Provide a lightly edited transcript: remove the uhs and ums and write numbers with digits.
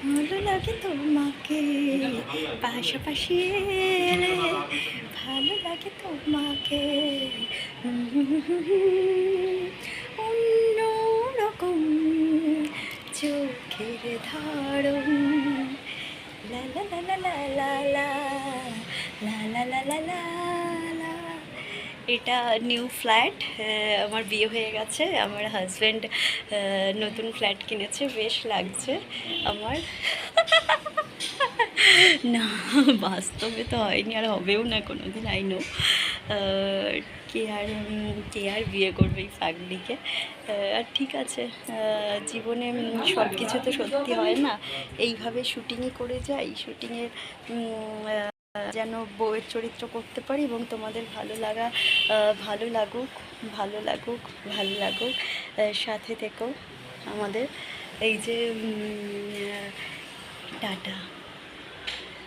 ভালো লাগে তোমাকে পাশাপাশি এলে, ভালো লাগে তোমাকে অন্য রকম চোখের ধারণ, লা লা লা লা লা লা লা লা লা লা লা লা লা। এটা নিউ ফ্ল্যাট, আমার বিয়ে হয়ে গেছে, আমার হাজব্যান্ড নতুন ফ্ল্যাট কিনেছে, বেশ লাগছে আমার। না, বাস্তবে তো হয়নি, আর হবেও না কোনো দিন, আই নো। কে আর বিয়ে করবে এই ফ্যামিলিকে। আর ঠিক আছে, জীবনে সব কিছু তো সত্যি হয় না, এইভাবে শুটিংই করে যাই, শুটিংয়ের যেন বউয়ের চরিত্র করতে পারি এবং তোমাদের ভালো লাগুক, ভালো লাগুক, ভালো লাগুক, সাথে থেকো আমাদের। এই যে টাটা।